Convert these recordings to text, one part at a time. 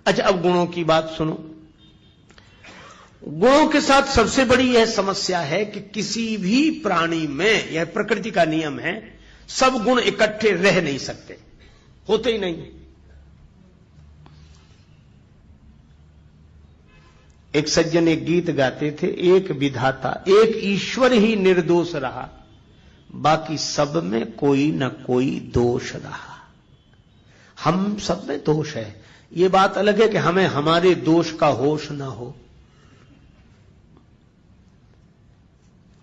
अच्छा, अब गुणों की बात सुनो। गुणों के साथ सबसे बड़ी यह समस्या है कि किसी भी प्राणी में, यह प्रकृति का नियम है, सब गुण इकट्ठे रह नहीं सकते, होते ही नहीं। एक सज्जन एक गीत गाते थे, एक विधाता एक ईश्वर ही निर्दोष रहा, बाकी सब में कोई न कोई दोष रहा। हम सब में दोष है, ये बात अलग है कि हमें हमारे दोष का होश ना हो,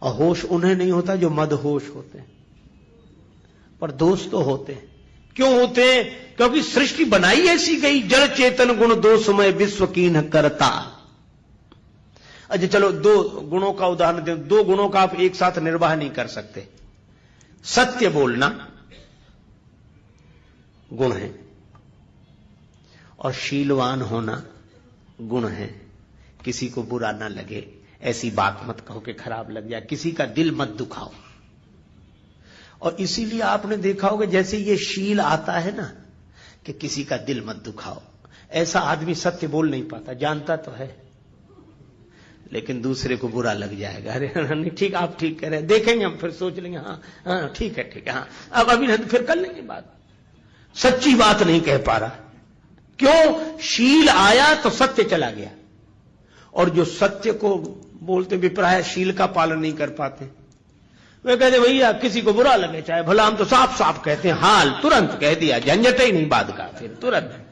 और होश उन्हें नहीं होता जो मदहोश होते हैं, पर दोष तो होते हैं। क्यों होते हैं? क्योंकि सृष्टि बनाई ऐसी गई, जड़ चेतन गुण दोषमय विश्व कीन्ह करता। अच्छा चलो, दो गुणों का उदाहरण दें। दो गुणों का आप एक साथ निर्वाह नहीं कर सकते। सत्य बोलना गुण है, और शीलवान होना गुण है। किसी को बुरा ना लगे ऐसी बात मत कहो कि खराब लग जाए, किसी का दिल मत दुखाओ। और इसीलिए आपने देखा होगा, जैसे ये शील आता है ना कि किसी का दिल मत दुखाओ, ऐसा आदमी सत्य बोल नहीं पाता। जानता तो है लेकिन दूसरे को बुरा लग जाएगा। अरे नहीं ठीक, आप ठीक कह रहे हैं, देखेंगे हम, फिर सोच लेंगे, हाँ ठीक है हाँ, अब अभी नहीं, फिर कर लेंगे बात। सच्ची बात नहीं कह पा रहा। क्यों? शील आया तो सत्य चला गया, और जो सत्य को बोलते विप्राय शील का पालन नहीं कर पाते, वे कहते भैया किसी को बुरा लगे चाहे भला, हम तो साफ साफ कहते हैं, हाल तुरंत कह दिया, झंझट ही नहीं बात का, फिर तुरंत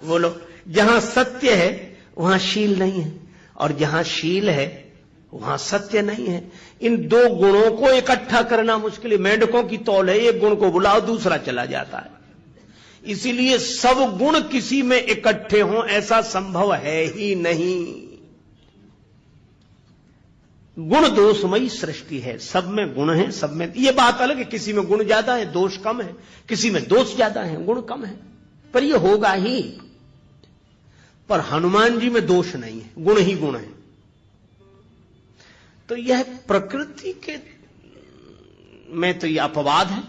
बोलो। जहां सत्य है वहां शील नहीं है, और जहां शील है वहां सत्य नहीं है। इन दो गुणों को इकट्ठा करना मुश्किल है। मेंढकों की तौल है, एक गुण को बुलाओ दूसरा चला जाता है। इसीलिए सब गुण किसी में इकट्ठे हों ऐसा संभव है ही नहीं। गुण दोषमयी सृष्टि है, सब में गुण है, सब में। यह बात अलग है, किसी में गुण ज्यादा है दोष कम है, किसी में दोष ज्यादा है गुण कम है, पर यह होगा ही। पर हनुमान जी में दोष नहीं है, गुण ही गुण है। तो यह प्रकृति के में तो यह अपवाद है,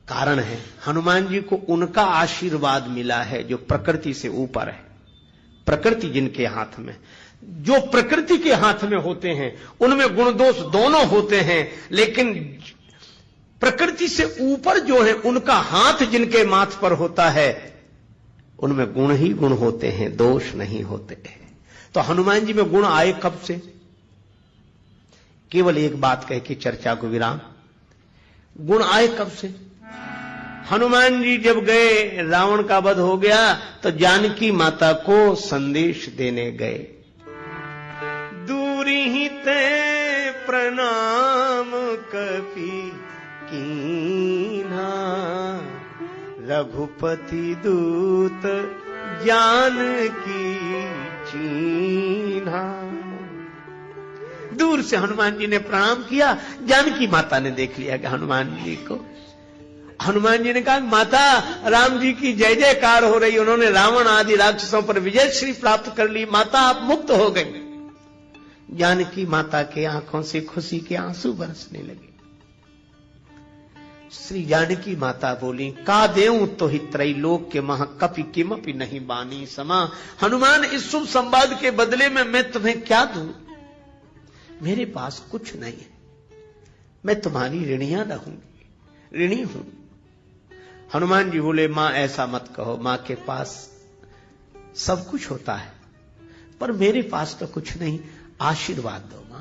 कारण है। हनुमान जी को उनका आशीर्वाद मिला है जो प्रकृति से ऊपर है। प्रकृति जिनके हाथ में, जो प्रकृति के हाथ में होते हैं उनमें गुण दोष दोनों होते हैं, लेकिन प्रकृति से ऊपर जो है उनका हाथ जिनके माथ पर होता है उनमें गुण ही गुण होते हैं, दोष नहीं होते हैं। तो हनुमान जी में गुण आए कब से? केवल एक बात कह के चर्चा को विराम। गुण आए कब से? हनुमान जी जब गए, रावण का वध हो गया तो जानकी माता को संदेश देने गए। दूरी ही ते प्रणाम कपि कीन्हा, रघुपति दूत जानकी चीन्हा। दूर से हनुमान जी ने प्रणाम किया, जानकी माता ने देख लिया कि हनुमान जी को। हनुमान जी ने कहा, माता राम जी की जय जयकार हो रही, उन्होंने रावण आदि राक्षसों पर विजय श्री प्राप्त कर ली, माता आप मुक्त हो गई। जानकी माता के आंखों से खुशी के आंसू बरसने लगे। श्री जानकी माता बोली, का देऊं तो ही त्रैलोक के महा कपि किमपि नहीं बानी समा। हनुमान, इस शुभ संवाद के बदले में मैं तुम्हें क्या दूं? मेरे पास कुछ नहीं है, मैं तुम्हारी ऋणिया रहूंगी, ऋणी हूं। हनुमान जी बोले, मां ऐसा मत कहो, मां के पास सब कुछ होता है पर मेरे पास तो कुछ नहीं, आशीर्वाद दो मां।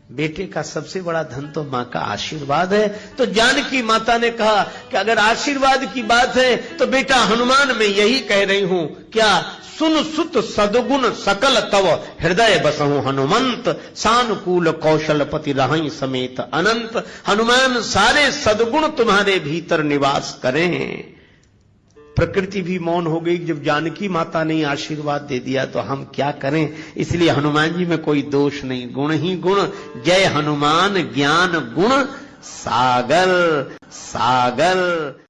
बेटे का सबसे बड़ा धन तो मां का आशीर्वाद है। तो जानकी माता ने कहा कि अगर आशीर्वाद की बात है तो बेटा हनुमान मैं यही कह रही हूं, क्या सुन सुत सदगुण सकल तव हृदय बसहु हनुमंत, सानुकूल कौशलपति रहई समेत अनंत। हनुमान, सारे सदगुण तुम्हारे भीतर निवास करें। प्रकृति भी मौन हो गई जब जानकी माता ने आशीर्वाद दे दिया, तो हम क्या करें? इसलिए हनुमान जी में कोई दोष नहीं, गुण ही गुण। जय हनुमान ज्ञान गुण सागर सागर।